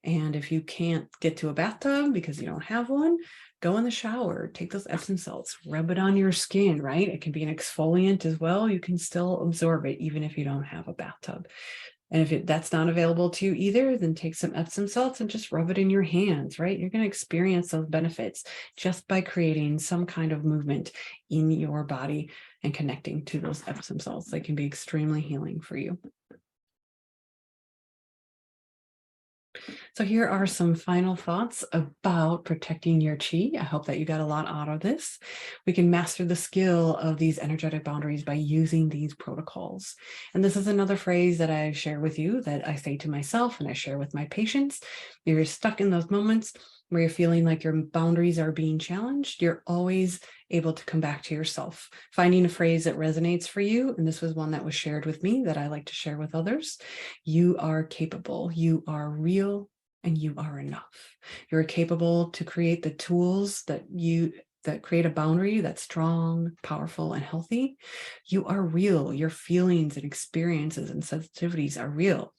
And if you can't get to a bathtub because you don't have one, go in the shower, take those Epsom salts, rub it on your skin, right? It can be an exfoliant as well. You can still absorb it even if you don't have a bathtub. And if that's not available to you either, then take some Epsom salts and just rub it in your hands, right? You're going to experience those benefits just by creating some kind of movement in your body and connecting to those Epsom salts. They can be extremely healing for you. So here are some final thoughts about protecting your chi. I hope that you got a lot out of this. We can master the skill of these energetic boundaries by using these protocols. And this is another phrase that I share with you that I say to myself and I share with my patients. You're stuck in those moments where you're feeling like your boundaries are being challenged. You're always able to come back to yourself, finding a phrase that resonates for you. And this was one that was shared with me that I like to share with others. You are capable, you are real, and you are enough. You're capable to create the tools that create a boundary that's strong, powerful, and healthy. You are real. Your feelings and experiences and sensitivities are real.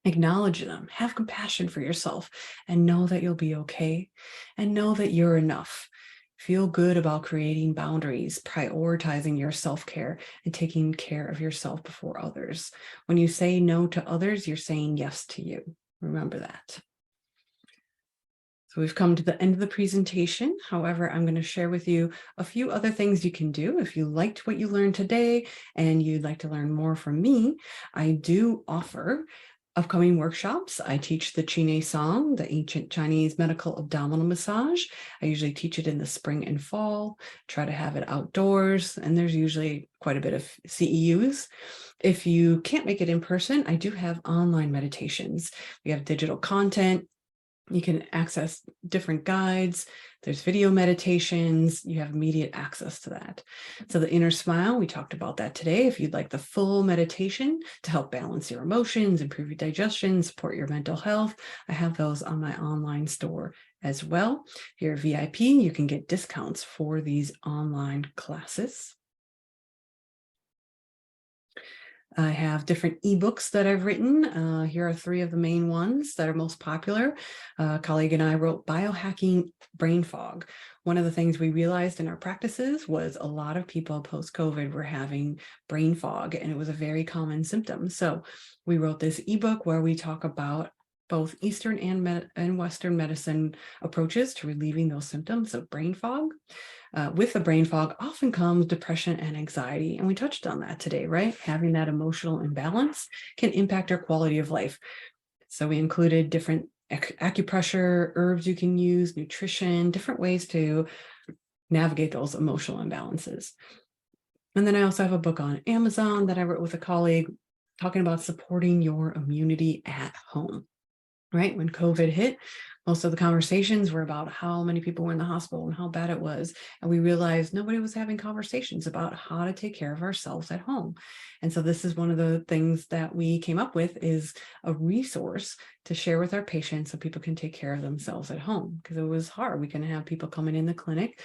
Acknowledge them, have compassion for yourself, and know that you'll be okay, and know that you're enough. Feel good about creating boundaries, prioritizing your self-care, and taking care of yourself before others. When you say no to others, you're saying yes to you. Remember that. So we've come to the end of the presentation. However, I'm going to share with you a few other things you can do. If you liked what you learned today and you'd like to learn more from me, I do offer upcoming workshops. I teach the Qine Song, the ancient Chinese medical abdominal massage. I usually teach it in the spring and fall, try to have it outdoors, and there's usually quite a bit of CEUs. If you can't make it in person, I do have online meditations. We have digital content. You can access different guides. There's video meditations. You have immediate access to that. So the inner smile, we talked about that today. If you'd like the full meditation to help balance your emotions, improve your digestion, support your mental health, I have those on my online store as well. If you're a VIP, you can get discounts for these online classes. I have different ebooks that I've written. Here are 3 of the main ones that are most popular. A colleague and I wrote Biohacking Brain Fog. One of the things we realized in our practices was a lot of people post-COVID were having brain fog, and it was a very common symptom. So we wrote this ebook where we talk about both Eastern and Western medicine approaches to relieving those symptoms of brain fog. With the brain fog often comes depression and anxiety. And we touched on that today, right? Having that emotional imbalance can impact our quality of life. So we included different acupressure, herbs you can use, nutrition, different ways to navigate those emotional imbalances. And then I also have a book on Amazon that I wrote with a colleague talking about supporting your immunity at home. right? When COVID hit, most of the conversations were about how many people were in the hospital and how bad it was. And we realized nobody was having conversations about how to take care of ourselves at home. And so this is one of the things that we came up with, is a resource to share with our patients so people can take care of themselves at home, because it was hard. We couldn't have people coming in the clinic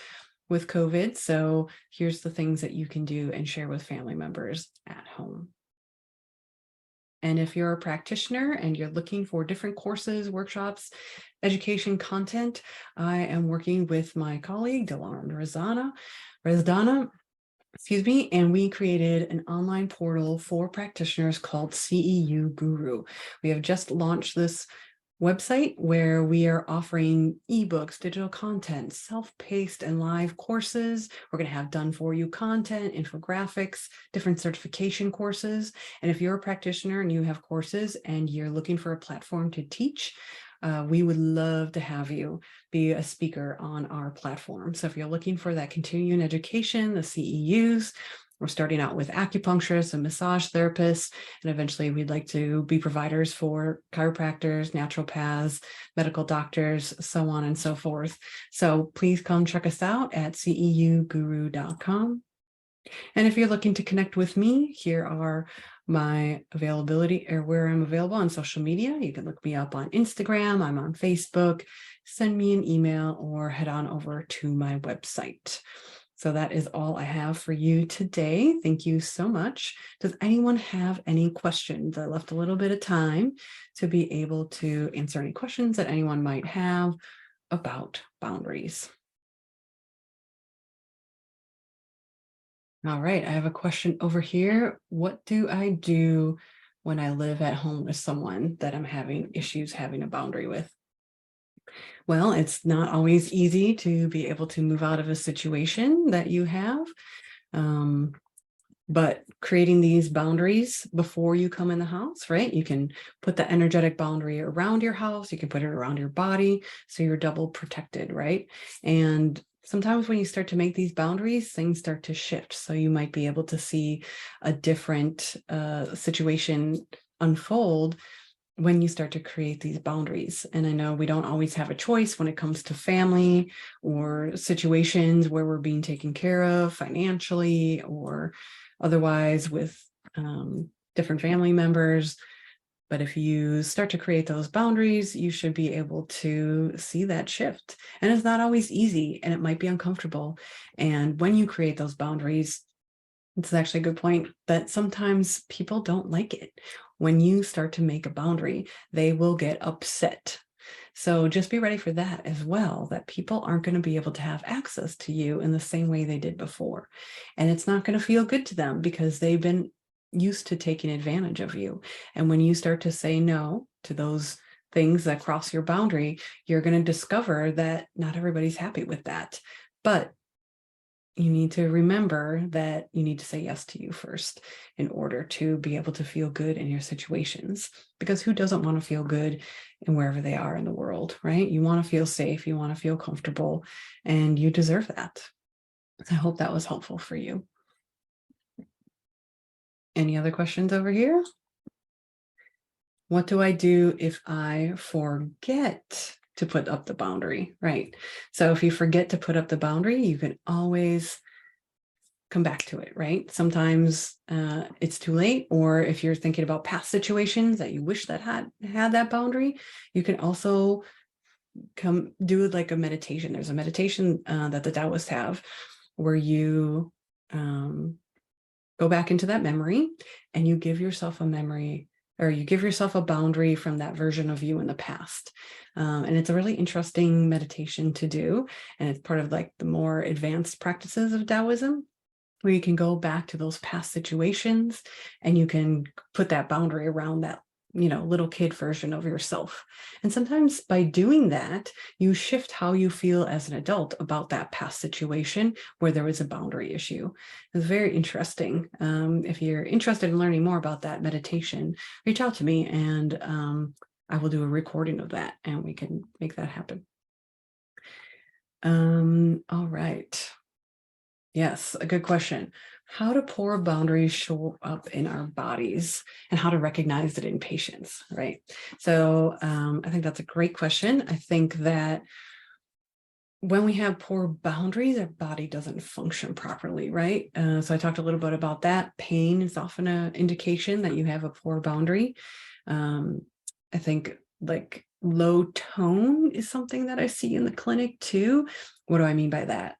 with COVID. So here's the things that you can do and share with family members at home. And if you're a practitioner and you're looking for different courses, workshops, education content, I am working with my colleague, Rezdana, excuse me, and we created an online portal for practitioners called CEU Guru. We have just launched this website where we are offering ebooks, digital content, self-paced and live courses. We're going to have done for you content, infographics, different certification courses. And if you're a practitioner and you have courses and you're looking for a platform to teach, we would love to have you be a speaker on our platform. So if you're looking for that continuing education, the CEUs, we're starting out with acupuncturists and massage therapists, and eventually we'd like to be providers for chiropractors, naturopaths, medical doctors, so on and so forth. So please come check us out at ceuguru.com. And if you're looking to connect with me, here are my availability, or where I'm available on social media. You can look me up on Instagram. I'm on Facebook. Send me an email or head on over to my website. So that is all I have for you today. Thank you so much. Does anyone have any questions? I left a little bit of time to be able to answer any questions that anyone might have about boundaries. All right, I have a question over here. What do I do when I live at home with someone that I'm having issues having a boundary with? Well, it's not always easy to be able to move out of a situation that you have. But creating these boundaries before you come in the house, right? You can put the energetic boundary around your house. You can put it around your body, so you're double protected, right? And sometimes when you start to make these boundaries, things start to shift. So you might be able to see a different situation unfold when you start to create these boundaries. And I know we don't always have a choice when it comes to family or situations where we're being taken care of financially or otherwise with different family members. But if you start to create those boundaries, you should be able to see that shift. And it's not always easy, and it might be uncomfortable. And when you create those boundaries, it's actually a good point that sometimes people don't like it. When you start to make a boundary, they will get upset. So just be ready for that as well, that people aren't going to be able to have access to you in the same way they did before. And it's not going to feel good to them because they've been used to taking advantage of you. And when you start to say no to those things that cross your boundary, you're going to discover that not everybody's happy with that. But you need to remember that you need to say yes to you first in order to be able to feel good in your situations, because who doesn't want to feel good in wherever they are in the world, right? You want to feel safe, you want to feel comfortable, and you deserve that. I hope that was helpful for you. Any other questions over here? What do I do if I forget to put up the boundary, right? So if you forget to put up the boundary, you can always come back to it, right? Sometimes it's too late, or if you're thinking about past situations that you wish that had that boundary, you can also come do like a meditation. There's a meditation that the Taoists have where you go back into that memory and you give yourself a memory, or you give yourself a boundary from that version of you in the past. And it's a really interesting meditation to do. And it's part of like the more advanced practices of Taoism, where you can go back to those past situations and you can put that boundary around that, little kid version of yourself. And sometimes by doing that, you shift how you feel as an adult about that past situation where there was a boundary issue. It's very interesting. If you're interested in learning more about that meditation, reach out to me and I will do a recording of that and we can make that happen. All right. Yes, a good question. how do poor boundaries show up in our bodies and how to recognize it in patients, right? So I think that's a great question. I think that when we have poor boundaries, our body doesn't function properly, right? So I talked a little bit about that. Pain is often an indication that you have a poor boundary. I think like low tone is something that I see in the clinic too. What do I mean by that?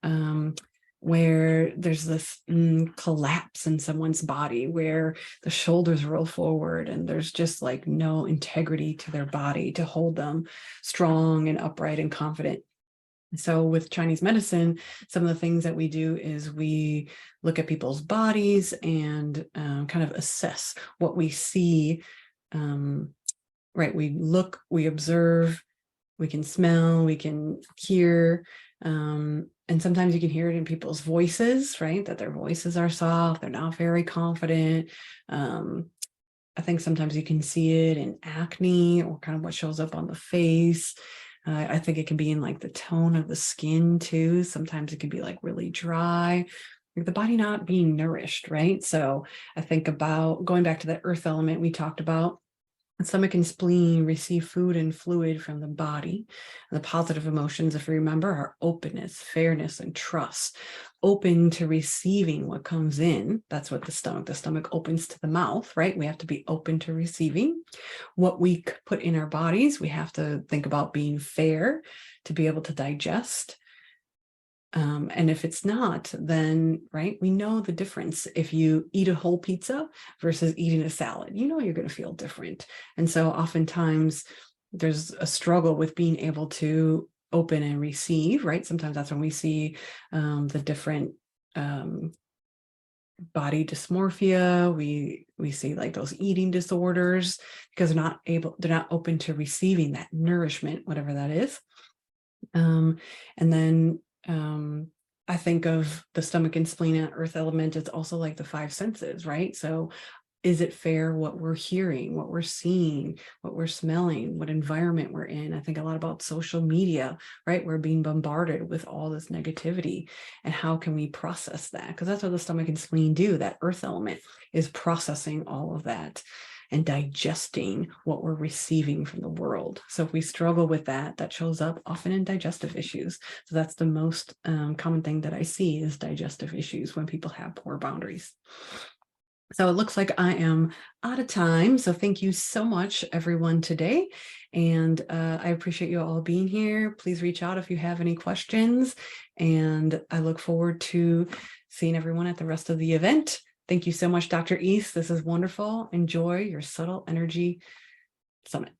Where there's this collapse in someone's body, where the shoulders roll forward and there's just like no integrity to their body to hold them strong and upright and confident. So with Chinese medicine, some of the things that we do is we look at people's bodies and kind of assess what we see. Right, we look, we observe, we can smell, we can hear, and sometimes you can hear it in people's voices, right? That their voices are soft, they're not very confident. I think sometimes you can see it in acne or kind of what shows up on the face. I think it can be in like the tone of the skin too. Sometimes it can be like really dry, like the body not being nourished, right? So I think about going back to that earth element we talked about. Stomach and spleen receive food and fluid from the body. And the positive emotions, if you remember, are openness, fairness, and trust. Open to receiving what comes in. That's what the stomach opens to the mouth, right? We have to be open to receiving. What we put in our bodies, we have to think about being fair to be able to digest. And if it's not, then, right, we know the difference. If you eat a whole pizza versus eating a salad, you know you're going to feel different. And so oftentimes there's a struggle with being able to open and receive, right? Sometimes that's when we see the different body dysmorphia. We see like those eating disorders because they're not open to receiving that nourishment, whatever that is. And then I think of the stomach and spleen and earth element. It's also like the five senses, right? So is it fair what we're hearing, what we're seeing, what we're smelling, what environment we're in? I think a lot about social media, right? We're being bombarded with all this negativity, and how can we process that? Because that's what the stomach and spleen do. That earth element is processing all of that and digesting what we're receiving from the world. So if we struggle with that, that shows up often in digestive issues. So that's the most common thing that I see is digestive issues when people have poor boundaries. So it looks like I am out of time. So thank you so much, everyone, today. And I appreciate you all being here. Please reach out if you have any questions. And I look forward to seeing everyone at the rest of the event. Thank you so much, Dr. East. This is wonderful. Enjoy your Subtle Energy Summit.